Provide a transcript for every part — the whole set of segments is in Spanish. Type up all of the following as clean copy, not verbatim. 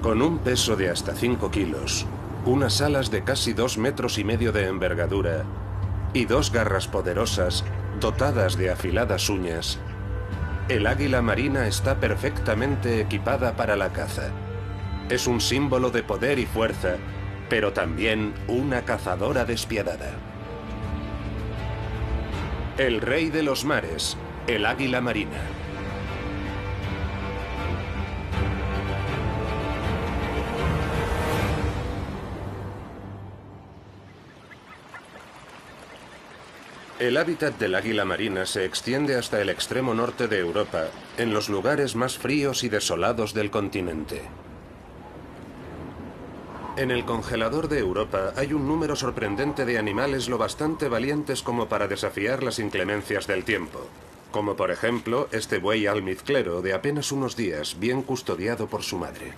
Con un peso de hasta 5 kilos, unas alas de casi 2,5 metros de envergadura y 2 garras poderosas dotadas de afiladas uñas, el águila marina está perfectamente equipada para la caza. Es un símbolo de poder y fuerza, pero también una cazadora despiadada. El rey de los mares, el águila marina. El hábitat del águila marina se extiende hasta el extremo norte de Europa, en los lugares más fríos y desolados del continente. En el congelador de Europa hay un número sorprendente de animales lo bastante valientes como para desafiar las inclemencias del tiempo, como por ejemplo este buey almizclero de apenas unos días, bien custodiado por su madre.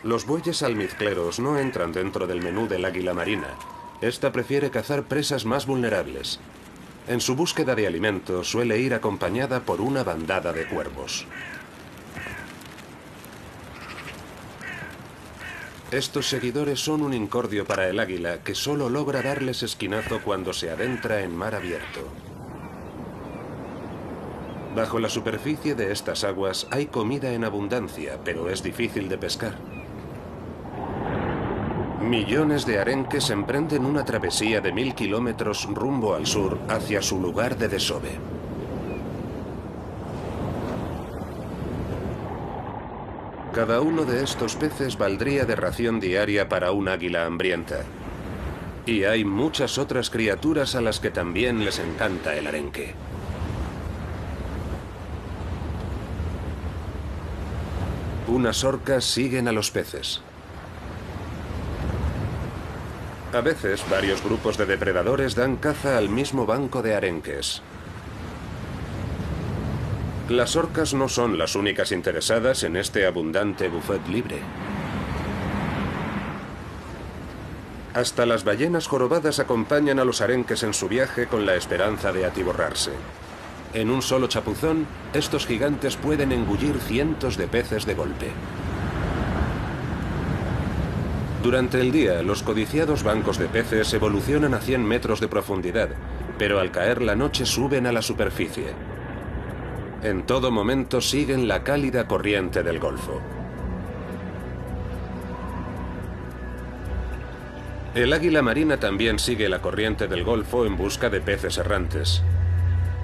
Los bueyes almizcleros no entran dentro del menú del águila marina. Esta prefiere cazar presas más vulnerables. En su búsqueda de alimento suele ir acompañada por una bandada de cuervos. Estos seguidores son un incordio para el águila que solo logra darles esquinazo cuando se adentra en mar abierto. Bajo la superficie de estas aguas hay comida en abundancia, pero es difícil de pescar. Millones de arenques emprenden una travesía de 1000 kilómetros rumbo al sur hacia su lugar de desove. Cada uno de estos peces valdría de ración diaria para un águila hambrienta. Y hay muchas otras criaturas a las que también les encanta el arenque. Unas orcas siguen a los peces. A veces, varios grupos de depredadores dan caza al mismo banco de arenques. Las orcas no son las únicas interesadas en este abundante buffet libre. Hasta las ballenas jorobadas acompañan a los arenques en su viaje con la esperanza de atiborrarse. En un solo chapuzón, estos gigantes pueden engullir cientos de peces de golpe. Durante el día, los codiciados bancos de peces evolucionan a 100 metros de profundidad, pero al caer la noche suben a la superficie. En todo momento siguen la cálida corriente del Golfo. El águila marina también sigue la corriente del Golfo en busca de peces errantes.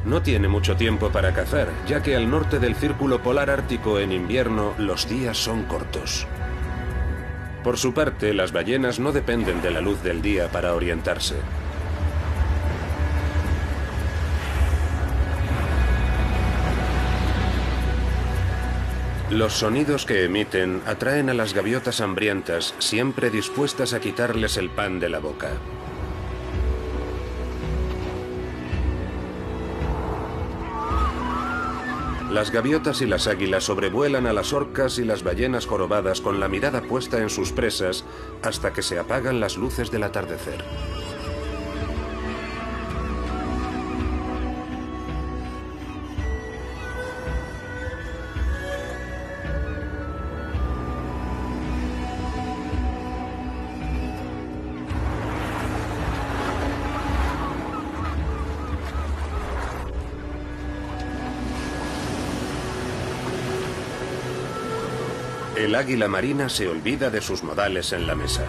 No tiene mucho tiempo para cazar, ya que al norte del círculo polar ártico en invierno los días son cortos. Por su parte, las ballenas no dependen de la luz del día para orientarse. Los sonidos que emiten atraen a las gaviotas hambrientas, siempre dispuestas a quitarles el pan de la boca. Las gaviotas y las águilas sobrevuelan a las orcas y las ballenas jorobadas con la mirada puesta en sus presas hasta que se apagan las luces del atardecer. El águila marina se olvida de sus modales en la mesa.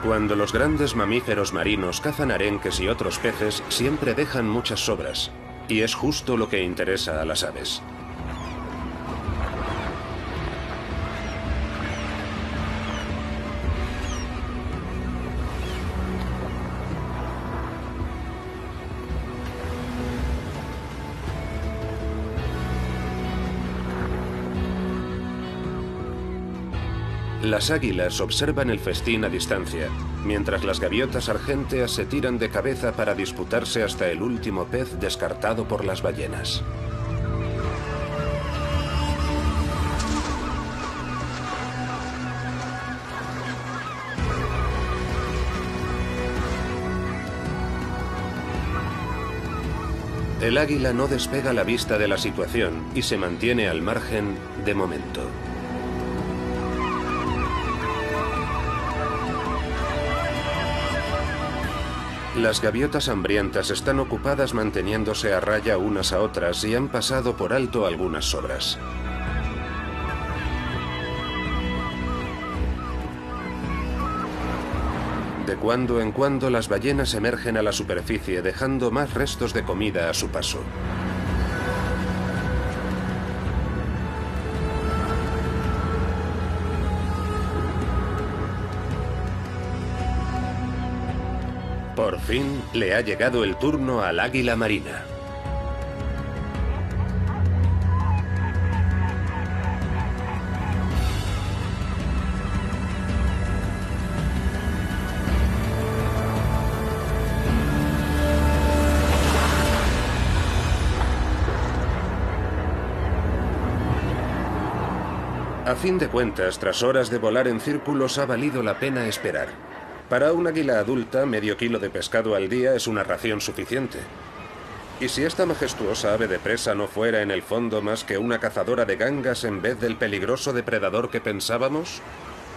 Cuando los grandes mamíferos marinos cazan arenques y otros peces, siempre dejan muchas sobras, y es justo lo que interesa a las aves. Las águilas observan el festín a distancia, mientras las gaviotas argénteas se tiran de cabeza para disputarse hasta el último pez descartado por las ballenas. El águila no despega la vista de la situación y se mantiene al margen de momento. Las gaviotas hambrientas están ocupadas manteniéndose a raya unas a otras y han pasado por alto algunas sobras. De cuando en cuando las ballenas emergen a la superficie dejando más restos de comida a su paso. Por fin le ha llegado el turno al águila marina. A fin de cuentas, tras horas de volar en círculos, ha valido la pena esperar. Para un águila adulta, medio kilo de pescado al día es una ración suficiente. ¿Y si esta majestuosa ave de presa no fuera en el fondo más que una cazadora de gangas en vez del peligroso depredador que pensábamos?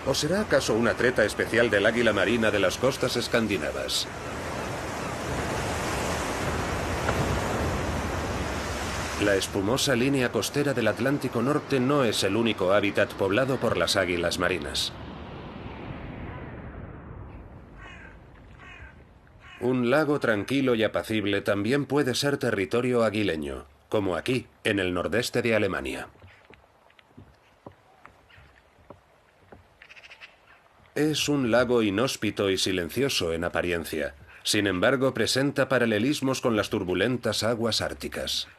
¿O será acaso una treta especial del águila marina de las costas escandinavas? La espumosa línea costera del Atlántico Norte no es el único hábitat poblado por las águilas marinas. Un lago tranquilo y apacible también puede ser territorio aguileño, como aquí, en el nordeste de Alemania. Es un lago inhóspito y silencioso en apariencia. Sin embargo, presenta paralelismos con las turbulentas aguas árticas.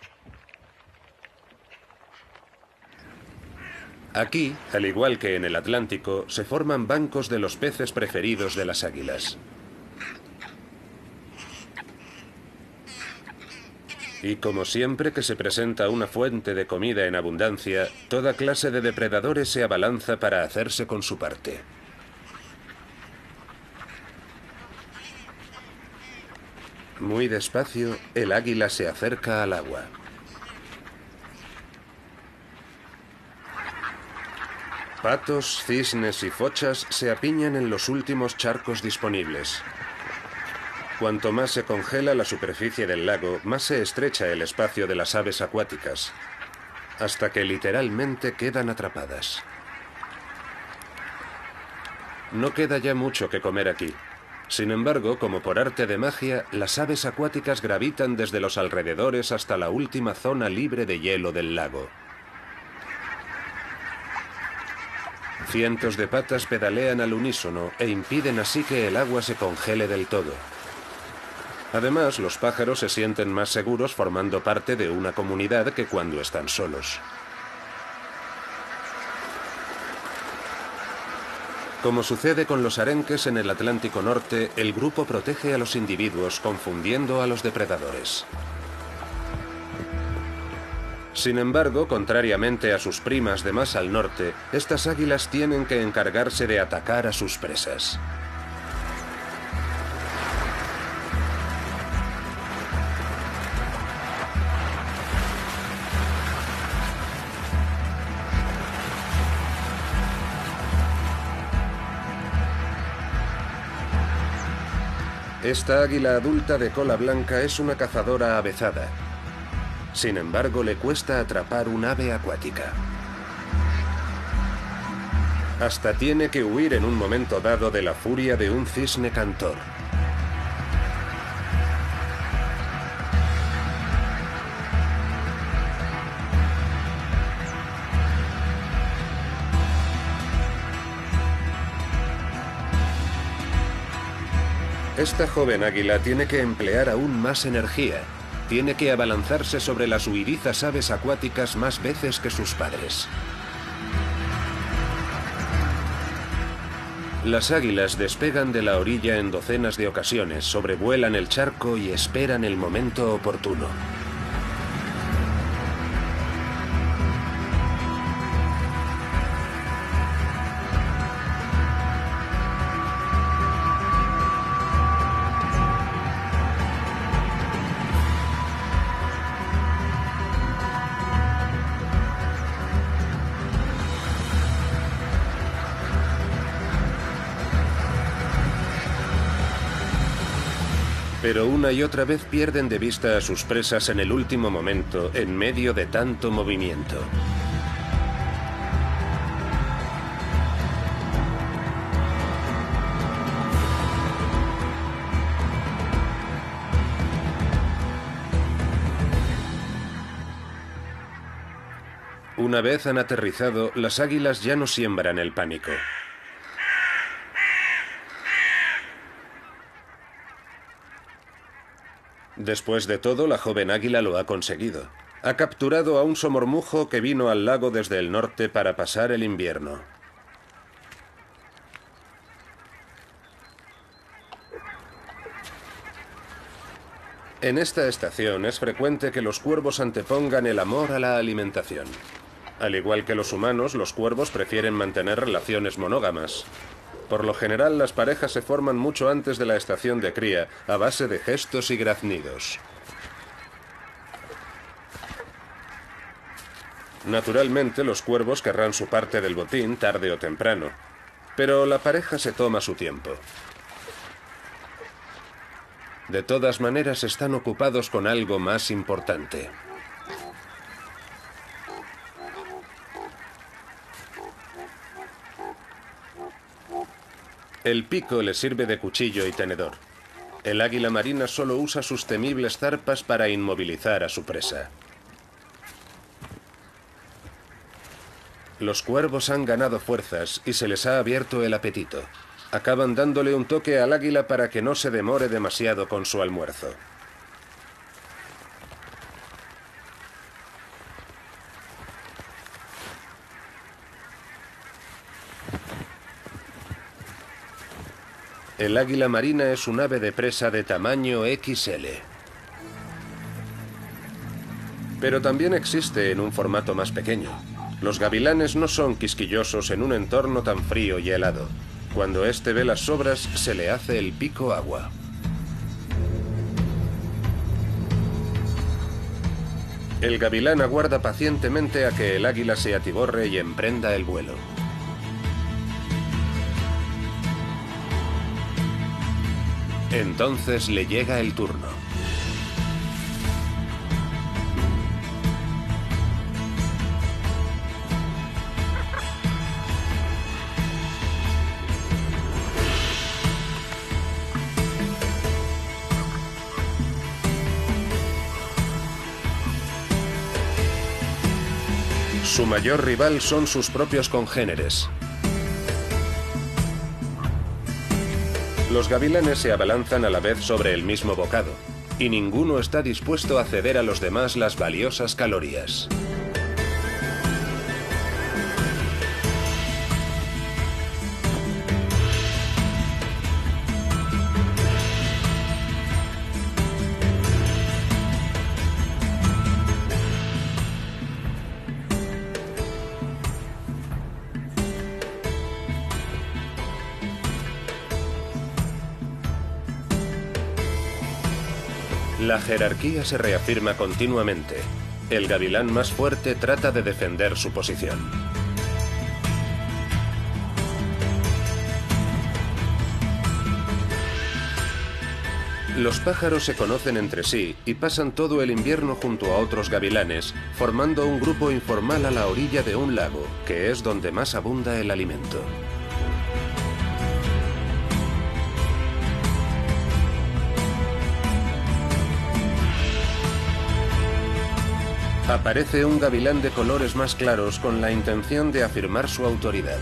Aquí, al igual que en el Atlántico, se forman bancos de los peces preferidos de las águilas. Y como siempre que se presenta una fuente de comida en abundancia, toda clase de depredadores se abalanza para hacerse con su parte. Muy despacio, el águila se acerca al agua. Patos, cisnes y fochas se apiñan en los últimos charcos disponibles. Cuanto más se congela la superficie del lago, más se estrecha el espacio de las aves acuáticas, hasta que literalmente quedan atrapadas. No queda ya mucho que comer aquí. Sin embargo, como por arte de magia, las aves acuáticas gravitan desde los alrededores hasta la última zona libre de hielo del lago. Cientos de patas pedalean al unísono e impiden así que el agua se congele del todo. Además, los pájaros se sienten más seguros formando parte de una comunidad que cuando están solos. Como sucede con los arenques en el Atlántico Norte, el grupo protege a los individuos confundiendo a los depredadores. Sin embargo, contrariamente a sus primas de más al norte, estas águilas tienen que encargarse de atacar a sus presas. Esta águila adulta de cola blanca es una cazadora avezada. Sin embargo, le cuesta atrapar un ave acuática. Hasta tiene que huir en un momento dado de la furia de un cisne cantor. Esta joven águila tiene que emplear aún más energía. Tiene que abalanzarse sobre las huidizas aves acuáticas más veces que sus padres. Las águilas despegan de la orilla en docenas de ocasiones, sobrevuelan el charco y esperan el momento oportuno. Pero una y otra vez pierden de vista a sus presas en el último momento, en medio de tanto movimiento. Una vez han aterrizado, las águilas ya no siembran el pánico. Después de todo, la joven águila lo ha conseguido. Ha capturado a un somormujo que vino al lago desde el norte para pasar el invierno. En esta estación es frecuente que los cuervos antepongan el amor a la alimentación. Al igual que los humanos, los cuervos prefieren mantener relaciones monógamas. Por lo general, las parejas se forman mucho antes de la estación de cría, a base de gestos y graznidos. Naturalmente, los cuervos querrán su parte del botín tarde o temprano, pero la pareja se toma su tiempo. De todas maneras, están ocupados con algo más importante. El pico le sirve de cuchillo y tenedor. El águila marina solo usa sus temibles zarpas para inmovilizar a su presa. Los cuervos han ganado fuerzas y se les ha abierto el apetito. Acaban dándole un toque al águila para que no se demore demasiado con su almuerzo. El águila marina es un ave de presa de tamaño XL. Pero también existe en un formato más pequeño. Los gavilanes no son quisquillosos en un entorno tan frío y helado. Cuando éste ve las sobras, se le hace el pico agua. El gavilán aguarda pacientemente a que el águila se atiborre y emprenda el vuelo. Entonces le llega el turno. Su mayor rival son sus propios congéneres. Los gavilanes se abalanzan a la vez sobre el mismo bocado, y ninguno está dispuesto a ceder a los demás las valiosas calorías. La jerarquía se reafirma continuamente. El gavilán más fuerte trata de defender su posición. Los pájaros se conocen entre sí y pasan todo el invierno junto a otros gavilanes, formando un grupo informal a la orilla de un lago, que es donde más abunda el alimento. Aparece un gavilán de colores más claros con la intención de afirmar su autoridad.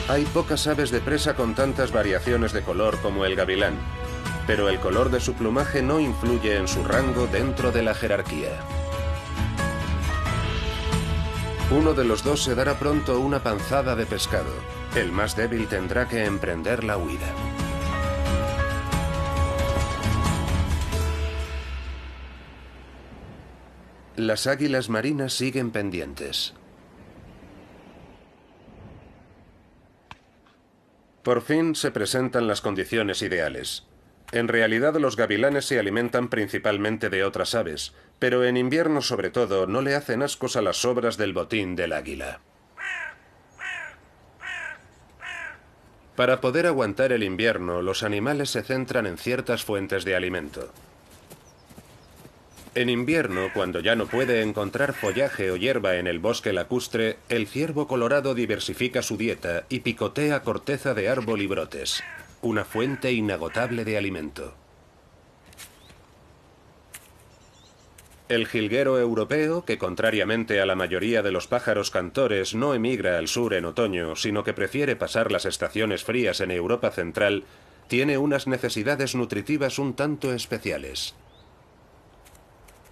Hay pocas aves de presa con tantas variaciones de color como el gavilán, pero el color de su plumaje no influye en su rango dentro de la jerarquía. Uno de los dos se dará pronto una panzada de pescado. El más débil tendrá que emprender la huida. Las águilas marinas siguen pendientes. Por fin se presentan las condiciones ideales. En realidad los gavilanes se alimentan principalmente de otras aves, pero en invierno sobre todo no le hacen ascos a las sobras del botín del águila. Para poder aguantar el invierno, los animales se centran en ciertas fuentes de alimento. En invierno, cuando ya no puede encontrar follaje o hierba en el bosque lacustre, el ciervo colorado diversifica su dieta y picotea corteza de árbol y brotes, una fuente inagotable de alimento. El jilguero europeo, que contrariamente a la mayoría de los pájaros cantores no emigra al sur en otoño, sino que prefiere pasar las estaciones frías en Europa central, tiene unas necesidades nutritivas un tanto especiales.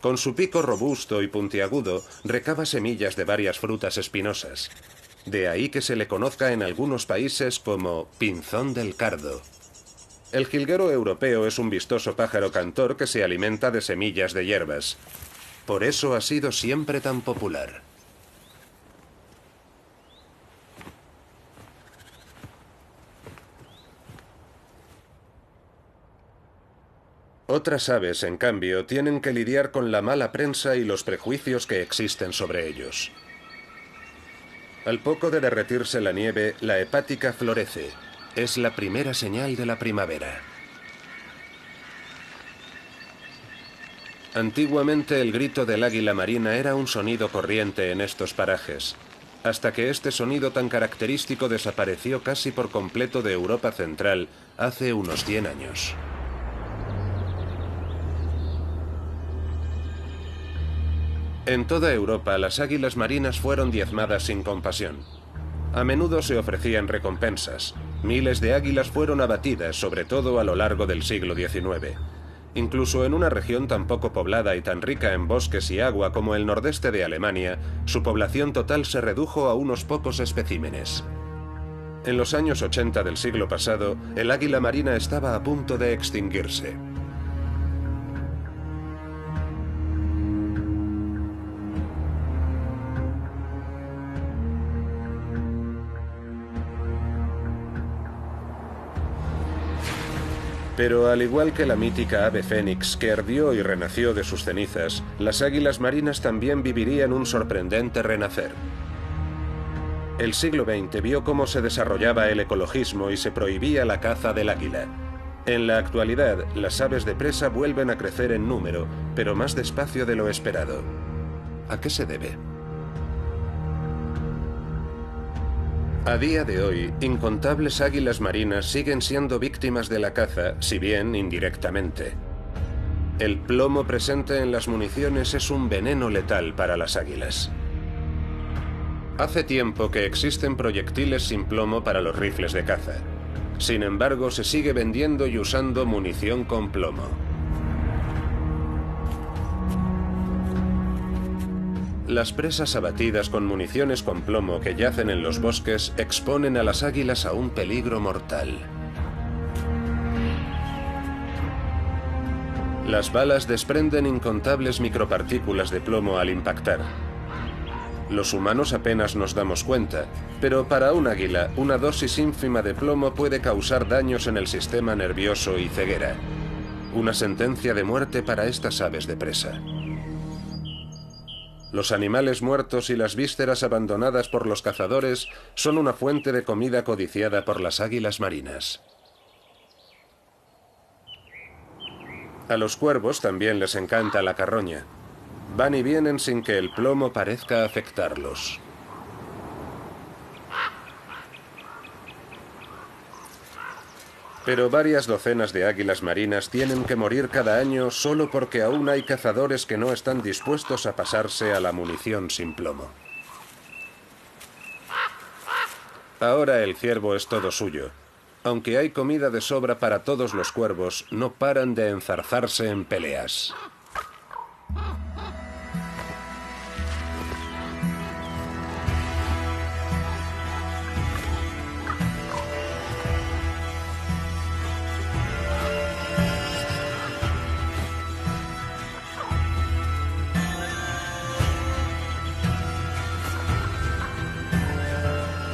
Con su pico robusto y puntiagudo, recaba semillas de varias frutas espinosas. De ahí que se le conozca en algunos países como pinzón del cardo. El jilguero europeo es un vistoso pájaro cantor que se alimenta de semillas de hierbas. Por eso ha sido siempre tan popular. Otras aves, en cambio, tienen que lidiar con la mala prensa y los prejuicios que existen sobre ellos. Al poco de derretirse la nieve, la hepática florece. Es la primera señal de la primavera. Antiguamente el grito del águila marina era un sonido corriente en estos parajes, hasta que este sonido tan característico desapareció casi por completo de Europa central hace unos 100 años. En toda Europa las águilas marinas fueron diezmadas sin compasión. A menudo se ofrecían recompensas. Miles de águilas fueron abatidas, sobre todo a lo largo del siglo XIX. Incluso en una región tan poco poblada y tan rica en bosques y agua como el nordeste de Alemania, su población total se redujo a unos pocos especímenes. En los años 80 del siglo pasado, el águila marina estaba a punto de extinguirse. Pero al igual que la mítica ave fénix que ardió y renació de sus cenizas, las águilas marinas también vivirían un sorprendente renacer. El siglo XX vio cómo se desarrollaba el ecologismo y se prohibía la caza del águila. En la actualidad, las aves de presa vuelven a crecer en número, pero más despacio de lo esperado. ¿A qué se debe? A día de hoy, incontables águilas marinas siguen siendo víctimas de la caza, si bien indirectamente. El plomo presente en las municiones es un veneno letal para las águilas. Hace tiempo que existen proyectiles sin plomo para los rifles de caza. Sin embargo, se sigue vendiendo y usando munición con plomo. Las presas abatidas con municiones con plomo que yacen en los bosques exponen a las águilas a un peligro mortal. Las balas desprenden incontables micropartículas de plomo al impactar. Los humanos apenas nos damos cuenta, pero para un águila, una dosis ínfima de plomo puede causar daños en el sistema nervioso y ceguera. Una sentencia de muerte para estas aves de presa. Los animales muertos y las vísceras abandonadas por los cazadores son una fuente de comida codiciada por las águilas marinas. A los cuervos también les encanta la carroña. Van y vienen sin que el plomo parezca afectarlos. Pero varias docenas de águilas marinas tienen que morir cada año solo porque aún hay cazadores que no están dispuestos a pasarse a la munición sin plomo. Ahora el ciervo es todo suyo. Aunque hay comida de sobra para todos los cuervos, no paran de enzarzarse en peleas.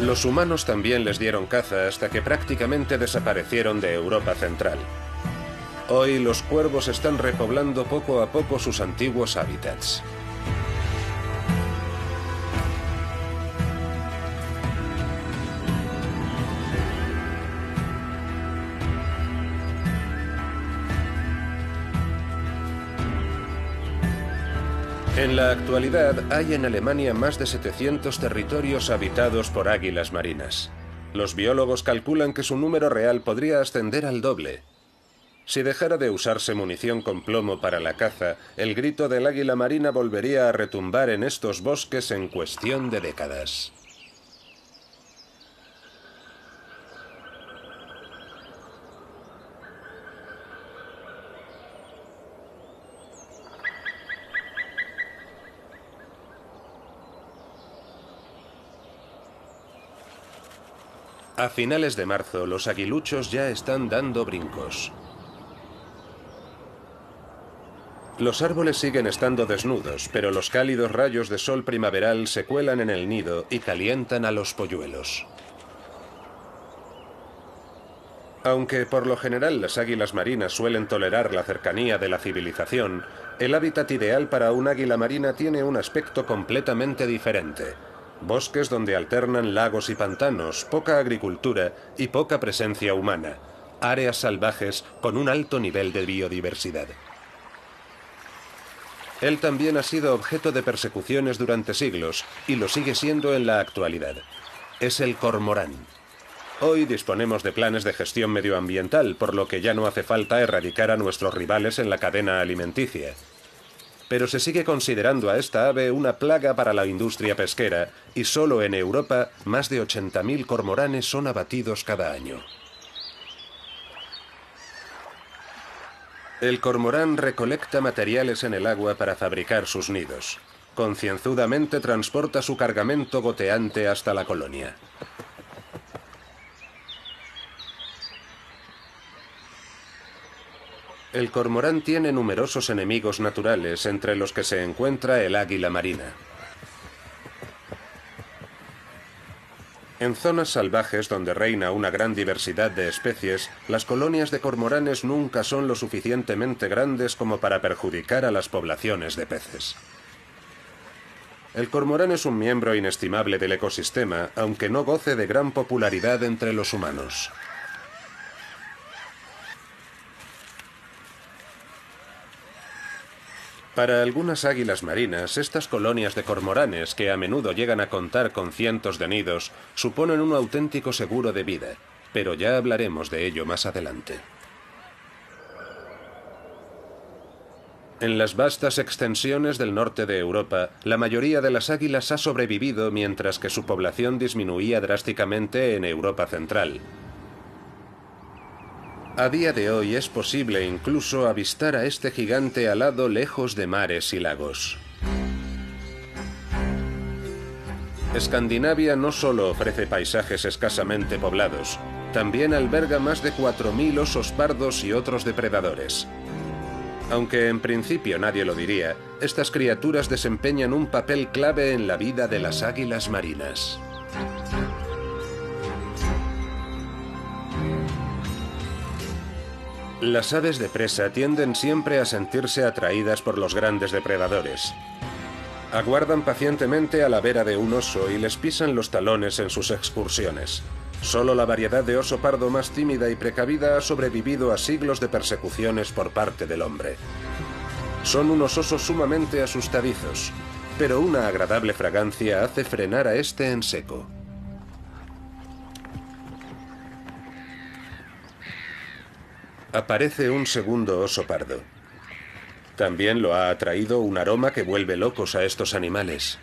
Los humanos también les dieron caza hasta que prácticamente desaparecieron de Europa central. Hoy los cuervos están repoblando poco a poco sus antiguos hábitats. En la actualidad hay en Alemania más de 700 territorios habitados por águilas marinas. Los biólogos calculan que su número real podría ascender al doble. Si dejara de usarse munición con plomo para la caza, el grito del águila marina volvería a retumbar en estos bosques en cuestión de décadas. A finales de marzo, los aguiluchos ya están dando brincos. Los árboles siguen estando desnudos, pero los cálidos rayos de sol primaveral se cuelan en el nido y calientan a los polluelos. Aunque por lo general las águilas marinas suelen tolerar la cercanía de la civilización, el hábitat ideal para un águila marina tiene un aspecto completamente diferente. Bosques donde alternan lagos y pantanos, poca agricultura y poca presencia humana. Áreas salvajes con un alto nivel de biodiversidad. Él también ha sido objeto de persecuciones durante siglos y lo sigue siendo en la actualidad. Es el cormorán. Hoy disponemos de planes de gestión medioambiental, por lo que ya no hace falta erradicar a nuestros rivales en la cadena alimenticia. Pero se sigue considerando a esta ave una plaga para la industria pesquera y solo en Europa más de 80.000 cormoranes son abatidos cada año. El cormorán recolecta materiales en el agua para fabricar sus nidos. Concienzudamente transporta su cargamento goteante hasta la colonia. El cormorán tiene numerosos enemigos naturales, entre los que se encuentra el águila marina. En zonas salvajes donde reina una gran diversidad de especies, las colonias de cormoranes nunca son lo suficientemente grandes como para perjudicar a las poblaciones de peces. El cormorán es un miembro inestimable del ecosistema, aunque no goce de gran popularidad entre los humanos. Para algunas águilas marinas, estas colonias de cormoranes, que a menudo llegan a contar con cientos de nidos, suponen un auténtico seguro de vida, pero ya hablaremos de ello más adelante. En las vastas extensiones del norte de Europa, la mayoría de las águilas ha sobrevivido mientras que su población disminuía drásticamente en Europa central. A día de hoy es posible incluso avistar a este gigante alado lejos de mares y lagos. Escandinavia no solo ofrece paisajes escasamente poblados, también alberga más de 4.000 osos pardos y otros depredadores. Aunque en principio nadie lo diría, estas criaturas desempeñan un papel clave en la vida de las águilas marinas. Las aves de presa tienden siempre a sentirse atraídas por los grandes depredadores. Aguardan pacientemente a la vera de un oso y les pisan los talones en sus excursiones. Solo la variedad de oso pardo más tímida y precavida ha sobrevivido a siglos de persecuciones por parte del hombre. Son unos osos sumamente asustadizos, pero una agradable fragancia hace frenar a este en seco. Aparece un segundo oso pardo. También lo ha atraído un aroma que vuelve locos a estos animales.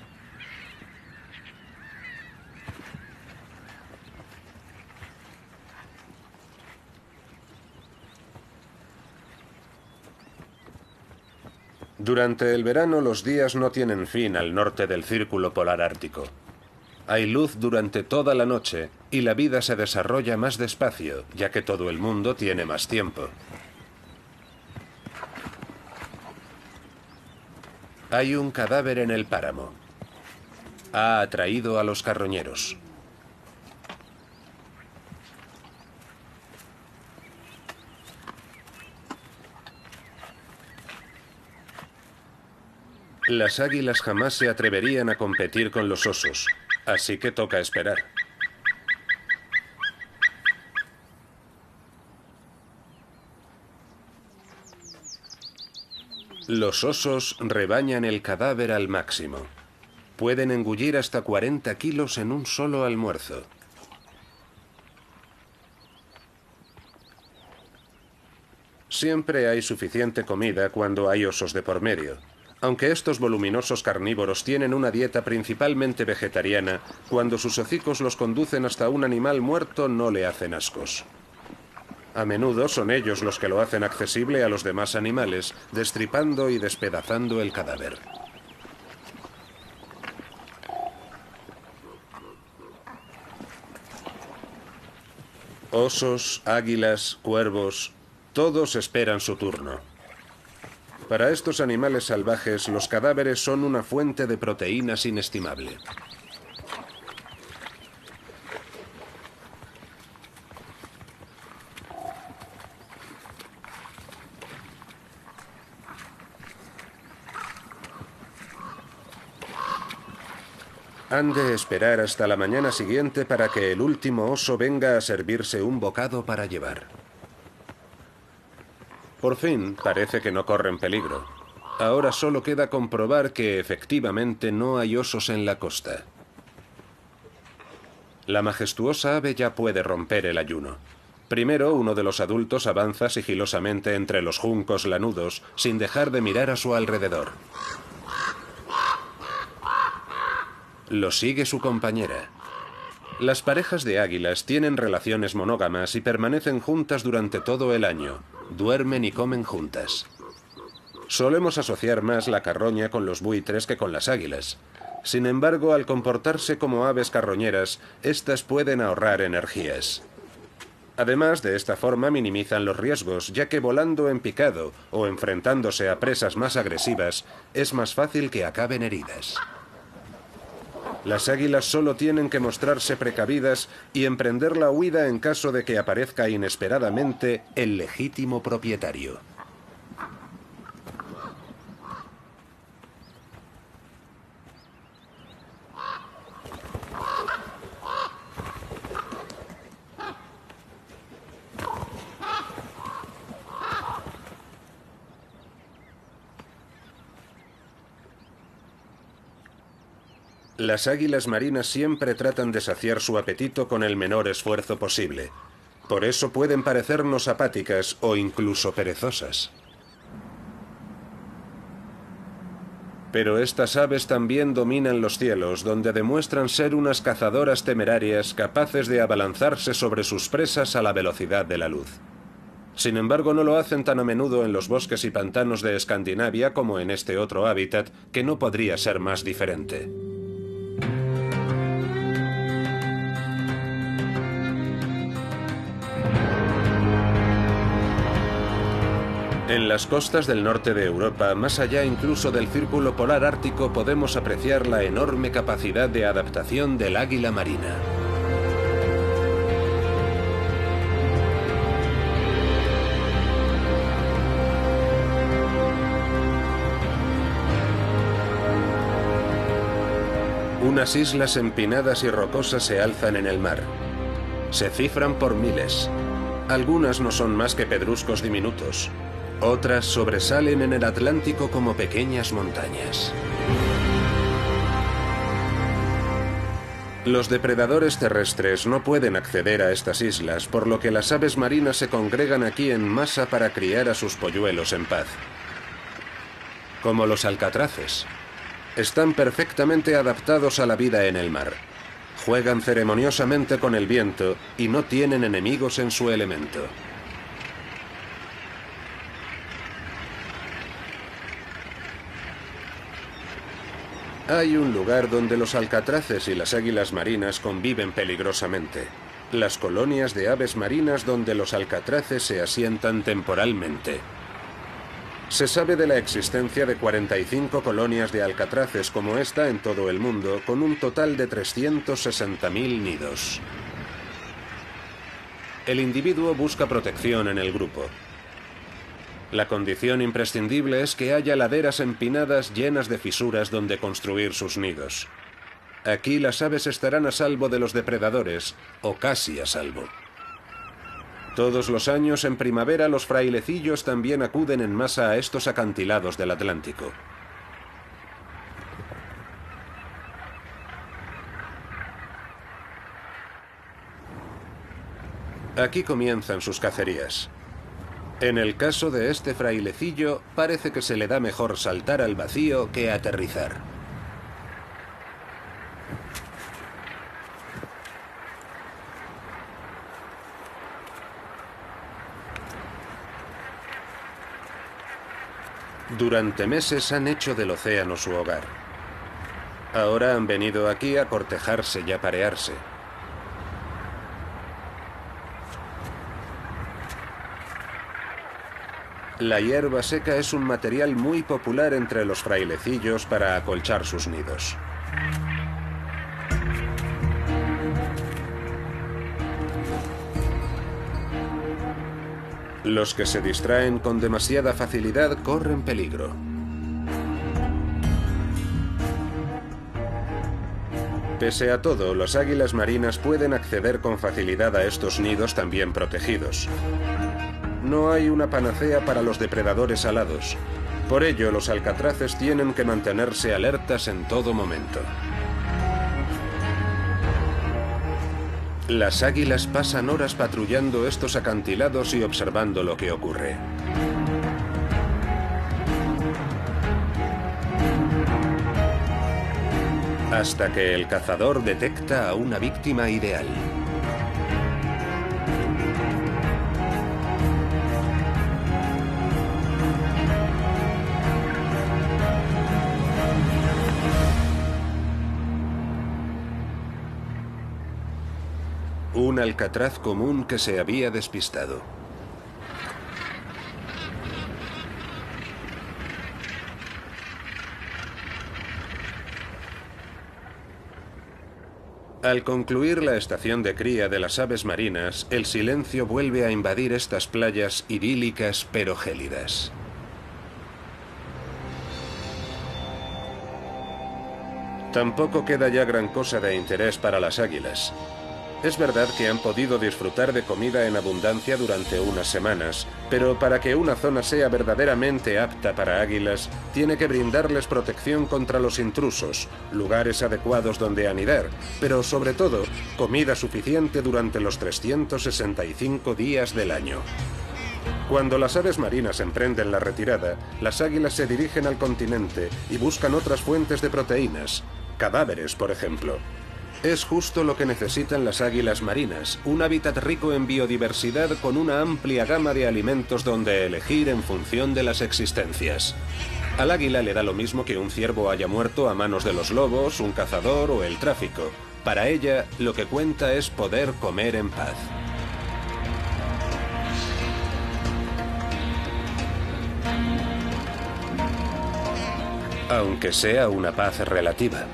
Durante el verano los días no tienen fin al norte del Círculo Polar Ártico. Hay luz durante toda la noche y la vida se desarrolla más despacio, ya que todo el mundo tiene más tiempo. Hay un cadáver en el páramo. Ha atraído a los carroñeros. Las águilas jamás se atreverían a competir con los osos, así que toca esperar. Los osos rebañan el cadáver al máximo. Pueden engullir hasta 40 kilos en un solo almuerzo. Siempre hay suficiente comida cuando hay osos de por medio. Aunque estos voluminosos carnívoros tienen una dieta principalmente vegetariana, cuando sus hocicos los conducen hasta un animal muerto no le hacen ascos. A menudo son ellos los que lo hacen accesible a los demás animales, destripando y despedazando el cadáver. Osos, águilas, cuervos, todos esperan su turno. Para estos animales salvajes, los cadáveres son una fuente de proteínas inestimable. Han de esperar hasta la mañana siguiente para que el último oso venga a servirse un bocado para llevar. Por fin, parece que no corren peligro. Ahora solo queda comprobar que efectivamente no hay osos en la costa. La majestuosa ave ya puede romper el ayuno. Primero, uno de los adultos avanza sigilosamente entre los juncos lanudos, sin dejar de mirar a su alrededor. Lo sigue su compañera. Las parejas de águilas tienen relaciones monógamas y permanecen juntas durante todo el año. Duermen y comen juntas. Solemos asociar más la carroña con los buitres que con las águilas. Sin embargo, al comportarse como aves carroñeras, estas pueden ahorrar energías. Además, de esta forma minimizan los riesgos, ya que volando en picado o enfrentándose a presas más agresivas, es más fácil que acaben heridas. Las águilas solo tienen que mostrarse precavidas y emprender la huida en caso de que aparezca inesperadamente el legítimo propietario. Las águilas marinas siempre tratan de saciar su apetito con el menor esfuerzo posible. Por eso pueden parecernos apáticas o incluso perezosas. Pero estas aves también dominan los cielos, donde demuestran ser unas cazadoras temerarias capaces de abalanzarse sobre sus presas a la velocidad de la luz. Sin embargo, no lo hacen tan a menudo en los bosques y pantanos de Escandinavia como en este otro hábitat, que no podría ser más diferente. En las costas del norte de Europa, más allá incluso del círculo polar ártico, podemos apreciar la enorme capacidad de adaptación del águila marina. Unas islas empinadas y rocosas se alzan en el mar. Se cifran por miles. Algunas no son más que pedruscos diminutos. Otras sobresalen en el Atlántico como pequeñas montañas. Los depredadores terrestres no pueden acceder a estas islas, por lo que las aves marinas se congregan aquí en masa para criar a sus polluelos en paz. Como los alcatraces. Están perfectamente adaptados a la vida en el mar. Juegan ceremoniosamente con el viento y no tienen enemigos en su elemento. Hay un lugar donde los alcatraces y las águilas marinas conviven peligrosamente. Las colonias de aves marinas donde los alcatraces se asientan temporalmente. Se sabe de la existencia de 45 colonias de alcatraces como esta en todo el mundo, con un total de 360.000 nidos. El individuo busca protección en el grupo. La condición imprescindible es que haya laderas empinadas llenas de fisuras donde construir sus nidos. Aquí las aves estarán a salvo de los depredadores, o casi a salvo. Todos los años en primavera los frailecillos también acuden en masa a estos acantilados del Atlántico. Aquí comienzan sus cacerías. En el caso de este frailecillo, parece que se le da mejor saltar al vacío que aterrizar. Durante meses han hecho del océano su hogar. Ahora han venido aquí a cortejarse y a parearse. La hierba seca es un material muy popular entre los frailecillos para acolchar sus nidos. Los que se distraen con demasiada facilidad corren peligro. Pese a todo, las águilas marinas pueden acceder con facilidad a estos nidos también protegidos. No hay una panacea para los depredadores alados. Por ello, los alcatraces tienen que mantenerse alertas en todo momento. Las águilas pasan horas patrullando estos acantilados y observando lo que ocurre. Hasta que el cazador detecta a una víctima ideal. Un alcatraz común que se había despistado. Al concluir la estación de cría de las aves marinas, el silencio vuelve a invadir estas playas idílicas pero gélidas. Tampoco queda ya gran cosa de interés para las águilas. Es verdad que han podido disfrutar de comida en abundancia durante unas semanas, pero para que una zona sea verdaderamente apta para águilas, tiene que brindarles protección contra los intrusos, lugares adecuados donde anidar, pero sobre todo, comida suficiente durante los 365 días del año. Cuando las aves marinas emprenden la retirada, las águilas se dirigen al continente y buscan otras fuentes de proteínas, cadáveres, por ejemplo. Es justo lo que necesitan las águilas marinas, un hábitat rico en biodiversidad con una amplia gama de alimentos donde elegir en función de las existencias. Al águila le da lo mismo que un ciervo haya muerto a manos de los lobos, un cazador o el tráfico. Para ella, lo que cuenta es poder comer en paz. Aunque sea una paz relativa.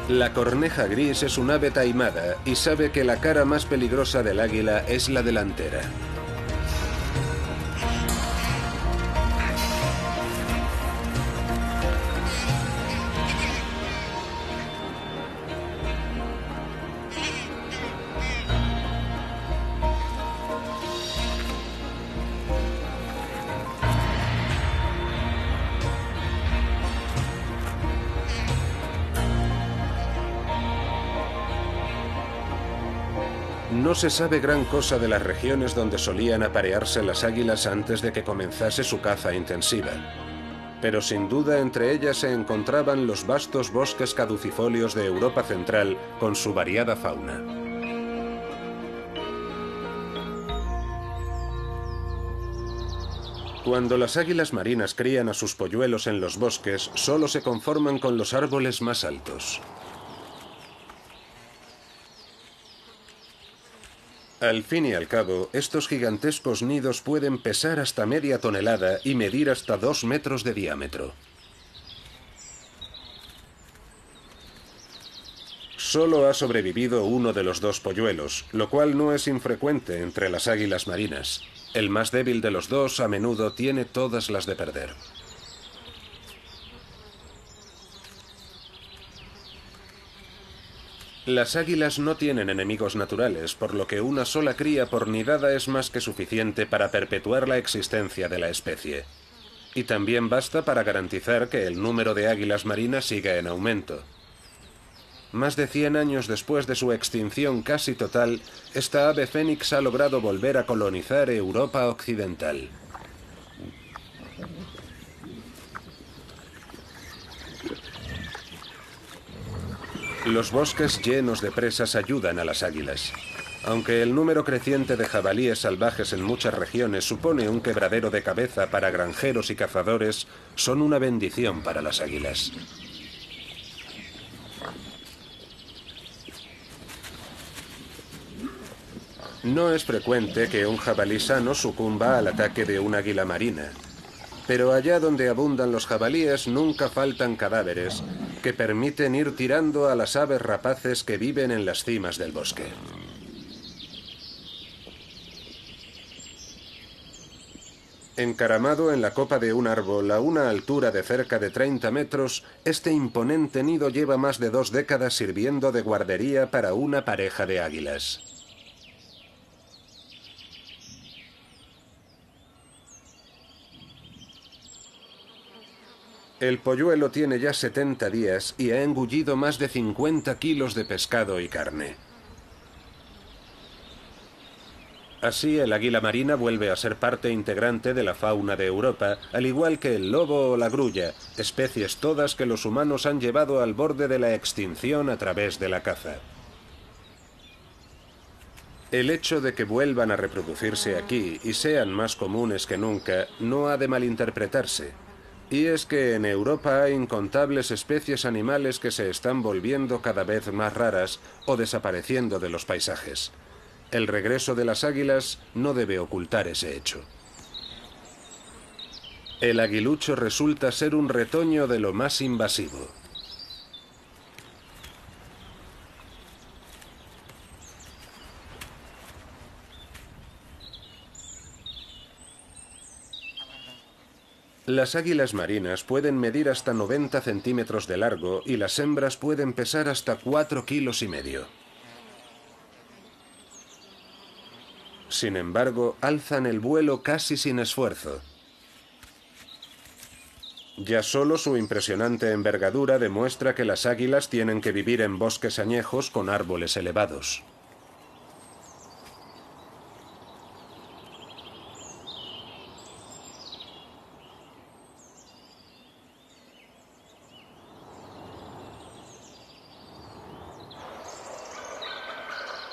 La corneja gris es un ave taimada y sabe que la cara más peligrosa del águila es la delantera. No se sabe gran cosa de las regiones donde solían aparearse las águilas antes de que comenzase su caza intensiva. Pero sin duda entre ellas se encontraban los vastos bosques caducifolios de Europa Central con su variada fauna. Cuando las águilas marinas crían a sus polluelos en los bosques, solo se conforman con los árboles más altos. Al fin y al cabo, estos gigantescos nidos pueden pesar hasta media tonelada y medir hasta 2 metros de diámetro. Solo ha sobrevivido uno de los dos polluelos, lo cual no es infrecuente entre las águilas marinas. El más débil de los dos a menudo tiene todas las de perder. Las águilas no tienen enemigos naturales, por lo que una sola cría por nidada es más que suficiente para perpetuar la existencia de la especie. Y también basta para garantizar que el número de águilas marinas siga en aumento. Más de 100 años después de su extinción casi total, esta ave fénix ha logrado volver a colonizar Europa occidental. Los bosques llenos de presas ayudan a las águilas. Aunque el número creciente de jabalíes salvajes en muchas regiones supone un quebradero de cabeza para granjeros y cazadores, son una bendición para las águilas. No es frecuente que un jabalí sano sucumba al ataque de un águila marina, pero allá donde abundan los jabalíes nunca faltan cadáveres que permiten ir tirando a las aves rapaces que viven en las cimas del bosque. Encaramado en la copa de un árbol a una altura de cerca de 30 metros, este imponente nido lleva más de 2 décadas sirviendo de guardería para una pareja de águilas. El polluelo tiene ya 70 días y ha engullido más de 50 kilos de pescado y carne. Así, el águila marina vuelve a ser parte integrante de la fauna de Europa, al igual que el lobo o la grulla, especies todas que los humanos han llevado al borde de la extinción a través de la caza. El hecho de que vuelvan a reproducirse aquí y sean más comunes que nunca no ha de malinterpretarse. Y es que en Europa hay incontables especies animales que se están volviendo cada vez más raras o desapareciendo de los paisajes. El regreso de las águilas no debe ocultar ese hecho. El aguilucho resulta ser un retoño de lo más invasivo. Las águilas marinas pueden medir hasta 90 centímetros de largo y las hembras pueden pesar hasta 4,5 kilos. Sin embargo, alzan el vuelo casi sin esfuerzo. Ya solo su impresionante envergadura demuestra que las águilas tienen que vivir en bosques añejos con árboles elevados.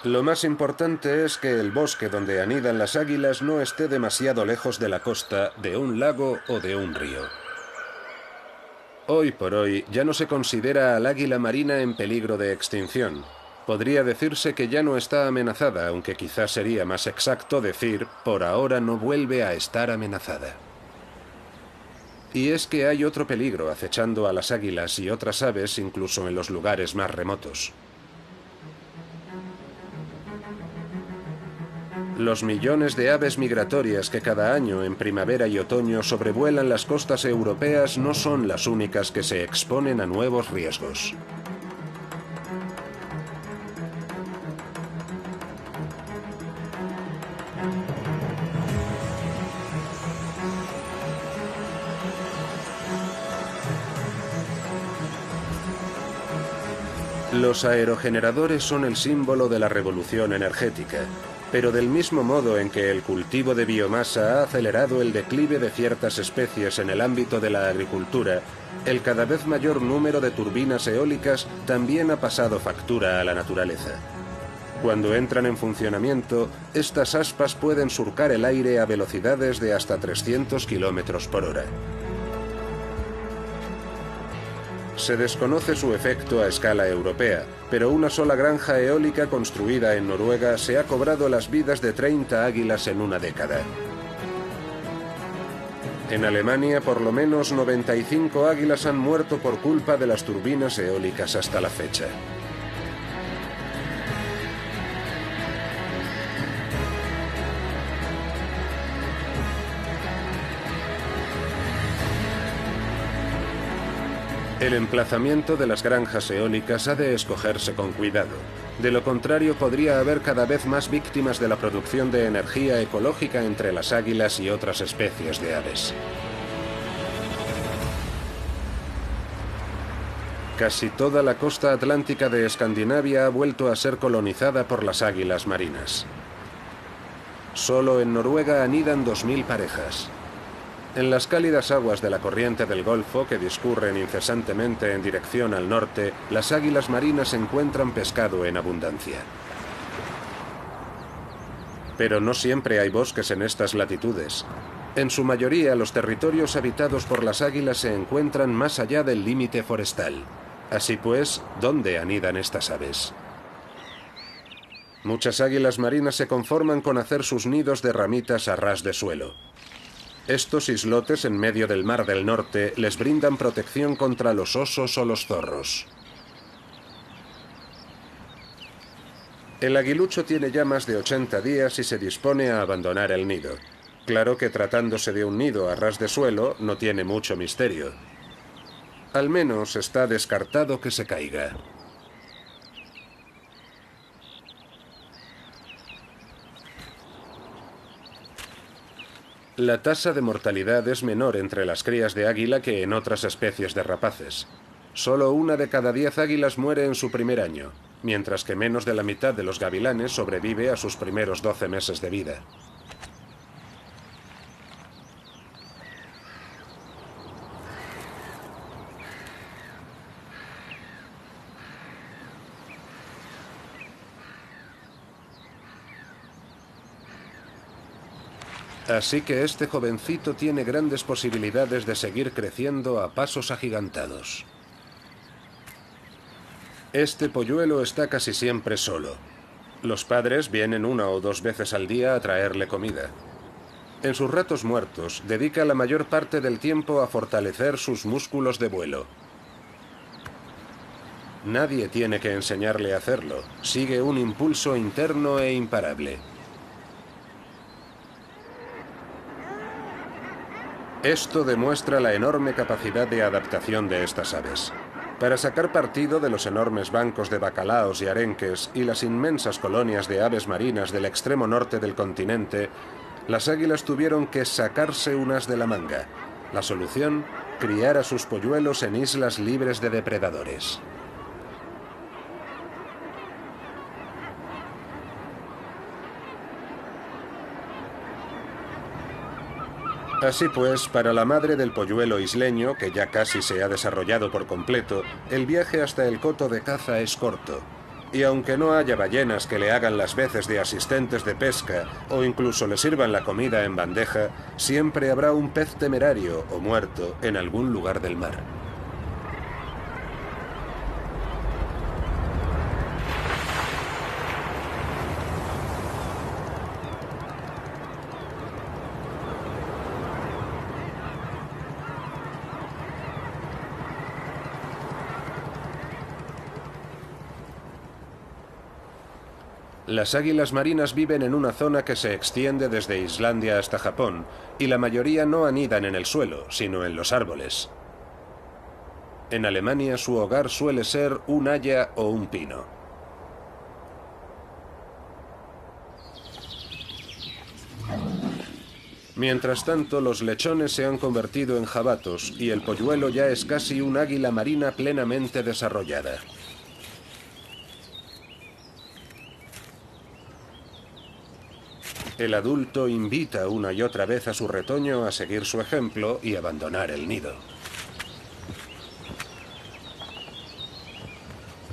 Lo más importante es que el bosque donde anidan las águilas no esté demasiado lejos de la costa, de un lago o de un río. Hoy por hoy ya no se considera al águila marina en peligro de extinción. Podría decirse que ya no está amenazada, aunque quizás sería más exacto decir, por ahora no vuelve a estar amenazada. Y es que hay otro peligro acechando a las águilas y otras aves incluso en los lugares más remotos. Los millones de aves migratorias que cada año en primavera y otoño sobrevuelan las costas europeas no son las únicas que se exponen a nuevos riesgos. Los aerogeneradores son el símbolo de la revolución energética. Pero del mismo modo en que el cultivo de biomasa ha acelerado el declive de ciertas especies en el ámbito de la agricultura, el cada vez mayor número de turbinas eólicas también ha pasado factura a la naturaleza. Cuando entran en funcionamiento, estas aspas pueden surcar el aire a velocidades de hasta 300 km por hora. Se desconoce su efecto a escala europea, pero una sola granja eólica construida en Noruega se ha cobrado las vidas de 30 águilas en una década. En Alemania, por lo menos 95 águilas han muerto por culpa de las turbinas eólicas hasta la fecha. El emplazamiento de las granjas eólicas ha de escogerse con cuidado. De lo contrario, podría haber cada vez más víctimas de la producción de energía ecológica entre las águilas y otras especies de aves. Casi toda la costa atlántica de Escandinavia ha vuelto a ser colonizada por las águilas marinas. Solo en Noruega anidan 2000 parejas. En las cálidas aguas de la corriente del Golfo, que discurren incesantemente en dirección al norte, las águilas marinas encuentran pescado en abundancia. Pero no siempre hay bosques en estas latitudes. En su mayoría, los territorios habitados por las águilas se encuentran más allá del límite forestal. Así pues, ¿dónde anidan estas aves? Muchas águilas marinas se conforman con hacer sus nidos de ramitas a ras de suelo. Estos islotes en medio del Mar del Norte les brindan protección contra los osos o los zorros. El aguilucho tiene ya más de 80 días y se dispone a abandonar el nido. Claro que tratándose de un nido a ras de suelo no tiene mucho misterio. Al menos está descartado que se caiga. La tasa de mortalidad es menor entre las crías de águila que en otras especies de rapaces. Solo 1 de cada 10 águilas muere en su primer año, mientras que menos de la mitad de los gavilanes sobrevive a sus primeros 12 meses de vida. Así que este jovencito tiene grandes posibilidades de seguir creciendo a pasos agigantados. Este polluelo está casi siempre solo. Los padres vienen 1 o 2 veces al día a traerle comida. En sus ratos muertos, dedica la mayor parte del tiempo a fortalecer sus músculos de vuelo. Nadie tiene que enseñarle a hacerlo. Sigue un impulso interno e imparable. Esto demuestra la enorme capacidad de adaptación de estas aves. Para sacar partido de los enormes bancos de bacalaos y arenques y las inmensas colonias de aves marinas del extremo norte del continente, las águilas tuvieron que sacarse unas de la manga. La solución, criar a sus polluelos en islas libres de depredadores. Así pues, para la madre del polluelo isleño, que ya casi se ha desarrollado por completo, el viaje hasta el coto de caza es corto. Y aunque no haya ballenas que le hagan las veces de asistentes de pesca o incluso le sirvan la comida en bandeja, siempre habrá un pez temerario o muerto en algún lugar del mar. Las águilas marinas viven en una zona que se extiende desde Islandia hasta Japón, y la mayoría no anidan en el suelo, sino en los árboles. En Alemania su hogar suele ser un haya o un pino. Mientras tanto, los lechones se han convertido en jabatos y el polluelo ya es casi un águila marina plenamente desarrollada. El adulto invita una y otra vez a su retoño a seguir su ejemplo y abandonar el nido.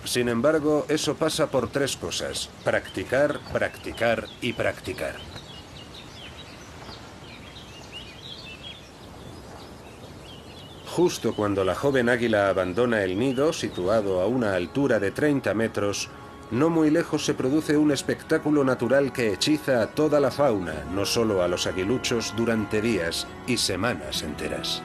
Sin embargo, eso pasa por 3 cosas: practicar, practicar y practicar. Justo cuando la joven águila abandona el nido, situado a una altura de 30 metros, no muy lejos se produce un espectáculo natural que hechiza a toda la fauna, no solo a los aguiluchos, durante días y semanas enteras.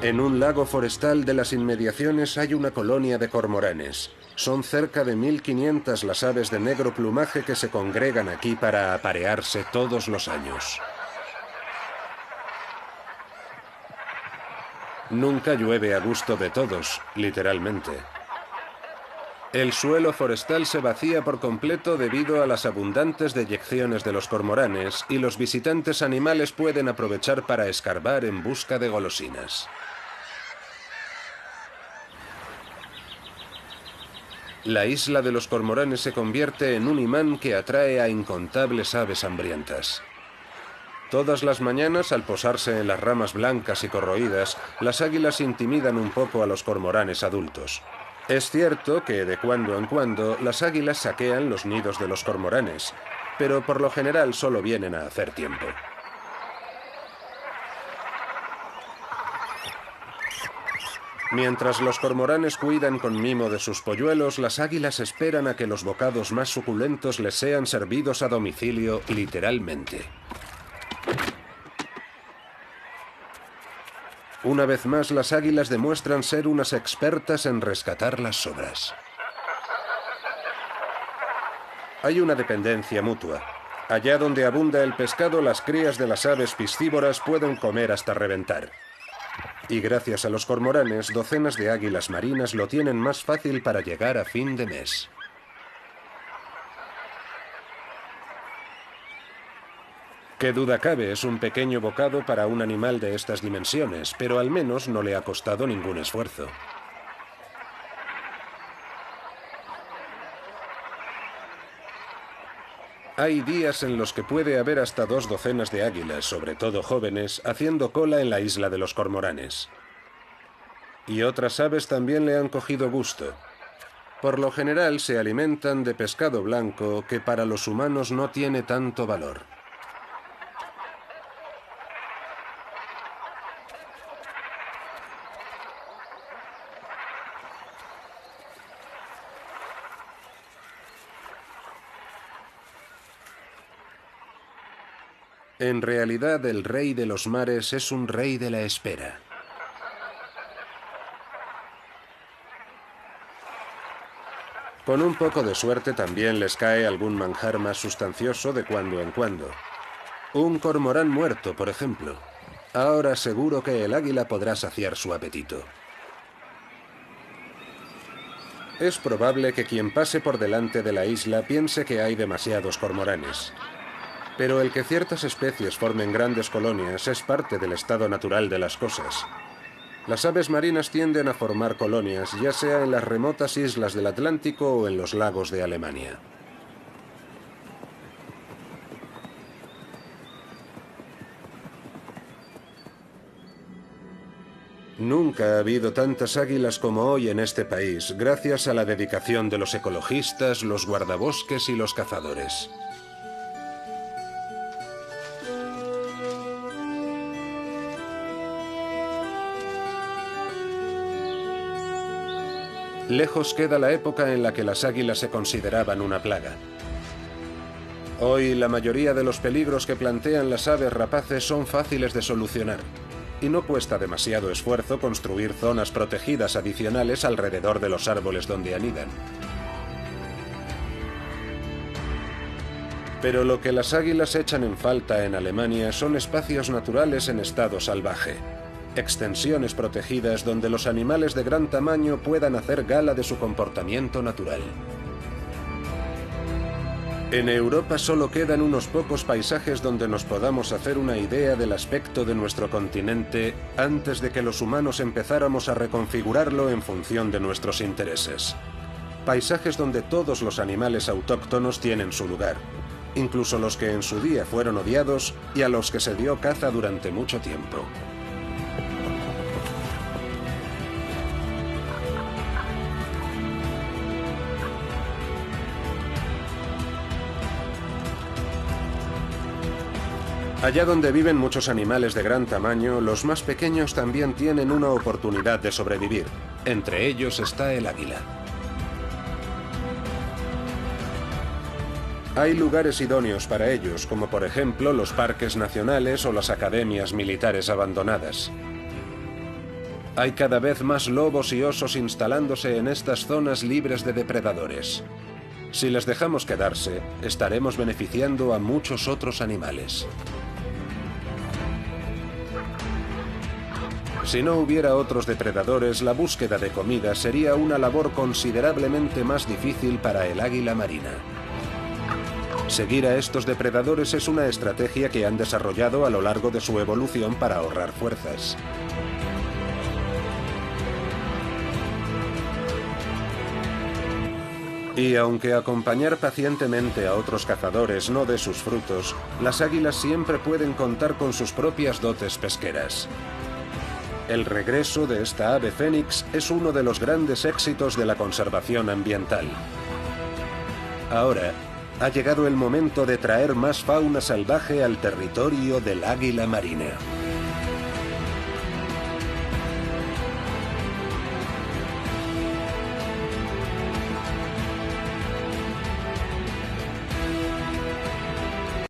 En un lago forestal de las inmediaciones hay una colonia de cormoranes. Son cerca de 1500 las aves de negro plumaje que se congregan aquí para aparearse todos los años. Nunca llueve a gusto de todos, literalmente. El suelo forestal se vacía por completo debido a las abundantes deyecciones de los cormoranes y los visitantes animales pueden aprovechar para escarbar en busca de golosinas. La isla de los cormoranes se convierte en un imán que atrae a incontables aves hambrientas. Todas las mañanas, al posarse en las ramas blancas y corroídas, las águilas intimidan un poco a los cormoranes adultos. Es cierto que de cuando en cuando las águilas saquean los nidos de los cormoranes, pero por lo general solo vienen a hacer tiempo. Mientras los cormoranes cuidan con mimo de sus polluelos, las águilas esperan a que los bocados más suculentos les sean servidos a domicilio, literalmente. Una vez más, las águilas demuestran ser unas expertas en rescatar las sobras. Hay una dependencia mutua. Allá donde abunda el pescado, las crías de las aves piscívoras pueden comer hasta reventar. Y gracias a los cormoranes, docenas de águilas marinas lo tienen más fácil para llegar a fin de mes. Qué duda cabe, es un pequeño bocado para un animal de estas dimensiones, pero al menos no le ha costado ningún esfuerzo. Hay días en los que puede haber hasta 2 docenas de águilas, sobre todo jóvenes, haciendo cola en la isla de los cormoranes. Y otras aves también le han cogido gusto. Por lo general se alimentan de pescado blanco que para los humanos no tiene tanto valor. En realidad, el rey de los mares es un rey de la espera. Con un poco de suerte también les cae algún manjar más sustancioso de cuando en cuando. Un cormorán muerto, por ejemplo. Ahora seguro que el águila podrá saciar su apetito. Es probable que quien pase por delante de la isla piense que hay demasiados cormoranes. Pero el que ciertas especies formen grandes colonias es parte del estado natural de las cosas. Las aves marinas tienden a formar colonias, ya sea en las remotas islas del Atlántico o en los lagos de Alemania. Nunca ha habido tantas águilas como hoy en este país, gracias a la dedicación de los ecologistas, los guardabosques y los cazadores. Lejos queda la época en la que las águilas se consideraban una plaga. Hoy la mayoría de los peligros que plantean las aves rapaces son fáciles de solucionar, y no cuesta demasiado esfuerzo construir zonas protegidas adicionales alrededor de los árboles donde anidan. Pero lo que las águilas echan en falta en Alemania son espacios naturales en estado salvaje. Extensiones protegidas donde los animales de gran tamaño puedan hacer gala de su comportamiento natural. En Europa solo quedan unos pocos paisajes donde nos podamos hacer una idea del aspecto de nuestro continente antes de que los humanos empezáramos a reconfigurarlo en función de nuestros intereses. Paisajes donde todos los animales autóctonos tienen su lugar, incluso los que en su día fueron odiados y a los que se dio caza durante mucho tiempo. Allá donde viven muchos animales de gran tamaño, los más pequeños también tienen una oportunidad de sobrevivir. Entre ellos está el águila. Hay lugares idóneos para ellos, como por ejemplo los parques nacionales o las academias militares abandonadas. Hay cada vez más lobos y osos instalándose en estas zonas libres de depredadores. Si les dejamos quedarse, estaremos beneficiando a muchos otros animales. Si no hubiera otros depredadores, la búsqueda de comida sería una labor considerablemente más difícil para el águila marina. Seguir a estos depredadores es una estrategia que han desarrollado a lo largo de su evolución para ahorrar fuerzas. Y aunque acompañar pacientemente a otros cazadores no dé sus frutos, las águilas siempre pueden contar con sus propias dotes pesqueras. El regreso de esta ave fénix es uno de los grandes éxitos de la conservación ambiental. Ahora, ha llegado el momento de traer más fauna salvaje al territorio del águila marina.